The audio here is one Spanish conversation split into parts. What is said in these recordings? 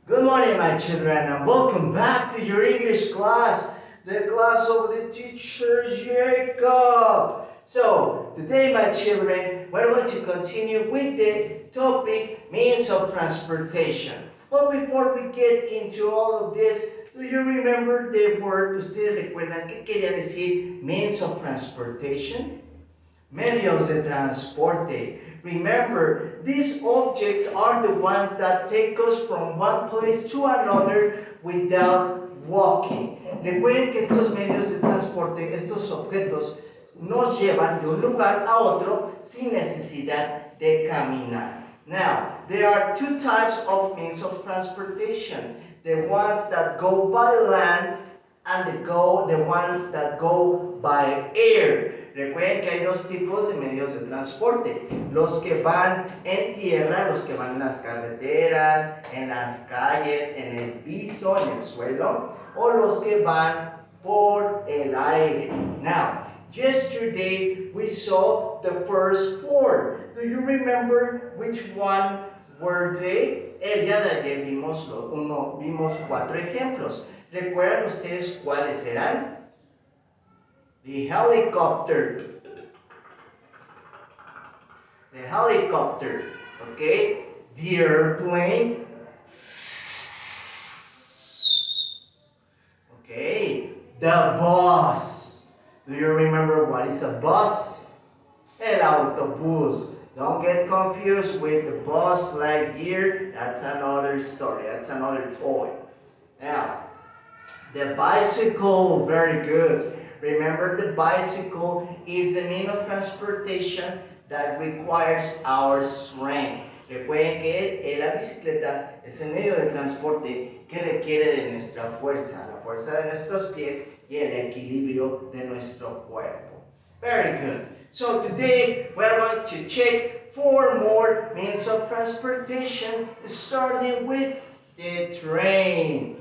Good morning, my children, and welcome back to your English class, the class of the teacher Jacob. So, today, my children, we're going to continue with the topic means of transportation. But before we get into all of this, do you remember the word? ¿Ustedes recuerdan qué quería decir means of transportation? Medios de transporte. Remember, these objects are the ones that take us from one place to another without walking. Recuerden que estos medios de transporte, estos objetos, nos llevan de un lugar a otro sin necesidad de caminar. Now, there are two types of means of transportation. The ones that go by land and the ones that go by air. Recuerden que hay dos tipos de medios de transporte. Los que van en tierra, los que van en las carreteras, en las calles, en el piso, en el suelo, o los que van por el aire. Now, yesterday we saw the first four. Do you remember which one were they? El día de ayer vimos 4 ejemplos. ¿Recuerdan ustedes cuáles eran? The helicopter, okay? The airplane, okay? The bus. Do you remember what is a bus? El autobús. Don't get confused with the bus Lightyear. That's another story. That's another toy. Now, the bicycle, very good. Remember, the bicycle is the means of transportation that requires our strength. Recuerden que la bicicleta es el medio de transporte que requiere de nuestra fuerza, la fuerza de nuestros pies y el equilibrio de nuestro cuerpo. Very good. So today we're going to check 4 more means of transportation, starting with the train.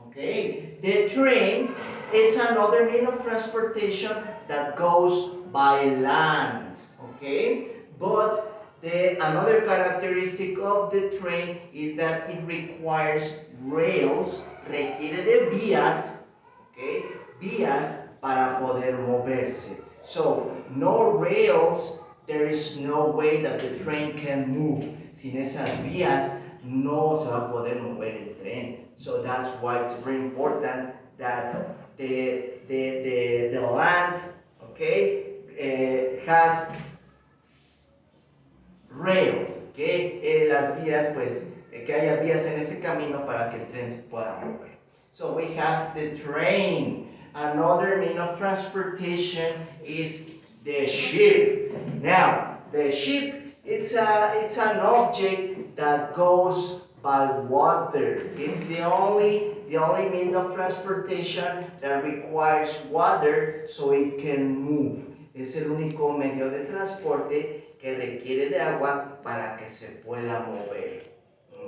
Okay, the train, it's another means of transportation that goes by land, okay? But another characteristic of the train is that it requires rails, requiere de vías, okay? Vías para poder moverse. So, no rails, there is no way that the train can move. Sin esas vías, no se va a poder mover el tren. So that's why it's very important that the land, okay, has rails, que las vías, pues, que haya vías en ese camino para que el tren se pueda mover. So we have the train. Another means of transportation is the ship. Now, the ship, it's an object that goes by water. It's the only means of transportation that requires water so it can move. Es el único medio de transporte que requiere de agua para que se pueda mover.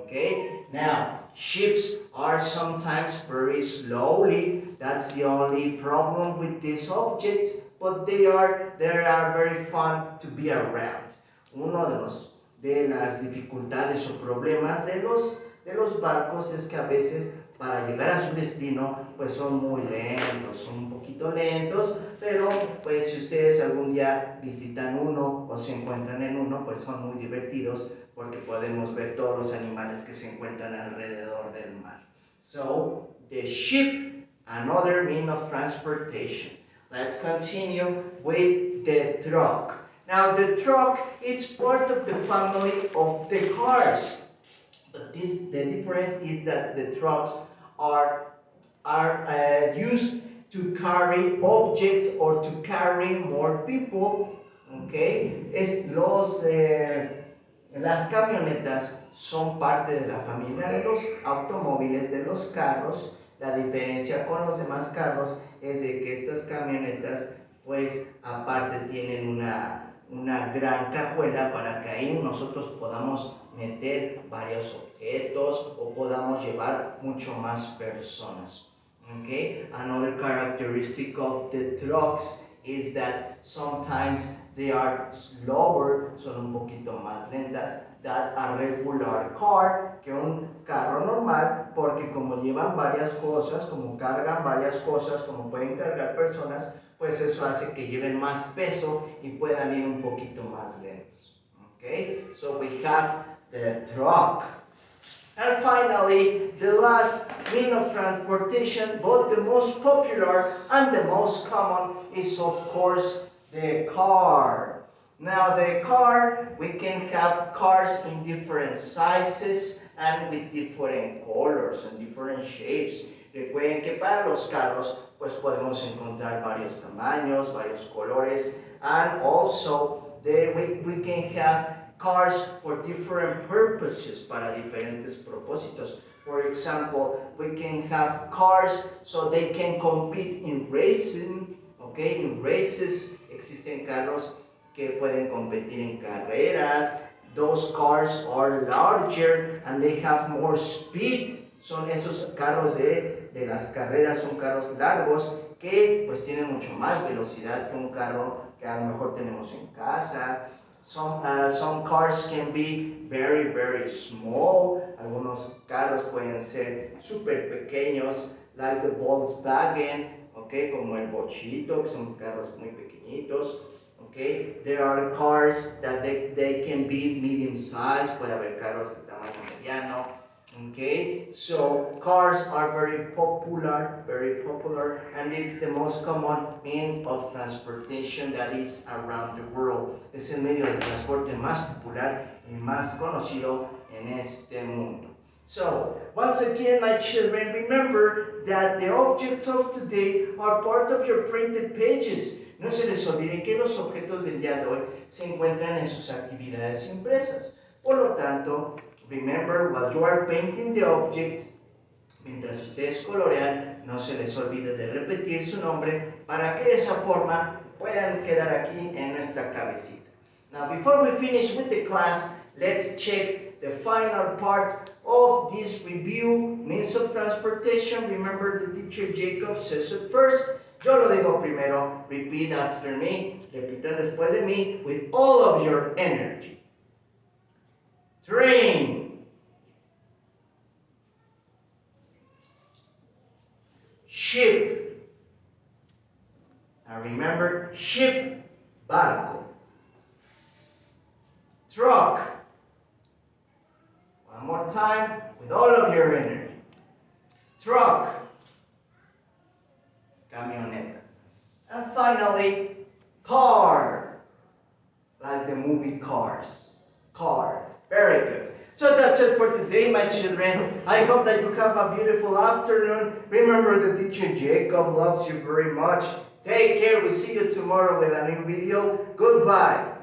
Okay? Now, ships are sometimes very slowly. That's the only problem with these objects, but they are very fun to be around. Uno de las dificultades o problemas de los barcos es que a veces para llegar a su destino pues son muy lentos, son un poquito lentos, pero pues si ustedes algún día visitan uno o se encuentran en uno, pues son muy divertidos porque podemos ver todos los animales que se encuentran alrededor del mar. So, the ship, another means of transportation. Let's continue with the truck. Now, the truck, it's part of the family of the cars. But the difference is that the trucks are used to carry objects or to carry more people. Okay? Las camionetas son parte de la familia de los automóviles, de los carros. La diferencia con los demás carros es de que estas camionetas, pues, aparte tienen una gran cajuela para que ahí nosotros podamos meter varios objetos o podamos llevar mucho más personas. Okay? Another characteristic of the trucks is that sometimes they are slower, son un poquito más lentas, than a regular car, que un carro normal, porque como llevan varias cosas, como cargan varias cosas, como pueden cargar personas, pues eso hace que lleven más peso y puedan ir un poquito más lentos. Okay, so we have the truck. And finally, the last mean of transportation, both the most popular and the most common, is of course the car. Now the car, we can have cars in different sizes and with different colors and different shapes. Recuerden que para los carros, pues podemos encontrar varios tamaños, varios colores, and also we can have cars for different purposes, para diferentes propósitos. For example, we can have cars so they can compete in racing, okay, in races. Existen carros que pueden competir en carreras. Those cars are larger and they have more speed. Son esos carros de las carreras, son carros largos que pues tienen mucho más velocidad que un carro que a lo mejor tenemos en casa. Some cars can be very, very small. Algunos carros pueden ser súper pequeños, like the Volkswagen, okay, como el Bochito, que son carros muy pequeñitos. Okay, there are cars that they can be medium size. Puede haber carros de tamaño mediano. Okay, so cars are very popular, and it's the most common mean of transportation that is around the world. Es el medio de transporte más popular y más conocido en este mundo. So, once again, my children, remember that the objects of today are part of your printed pages. No se les olvide que los objetos del día de hoy se encuentran en sus actividades impresas. Por lo tanto, remember, while you are painting the objects, mientras ustedes colorean, no se les olvide de repetir su nombre para que de esa forma puedan quedar aquí en nuestra cabecita. Now, before we finish with the class, let's check the final part of this review, means of transportation. Remember, the teacher Jacob says it first. Yo lo digo primero. Repeat after me. Repitan después de mí with all of your energy. Train. Ship. Now remember, ship, barco. Truck. One more time with all of your energy. Truck. Camioneta. And finally, car. Like the movie Cars. Car. Very good. So that's it for today, my children. I hope that you have a beautiful afternoon. Remember, the teacher Jacob loves you very much. Take care. We'll see you tomorrow with a new video. Goodbye.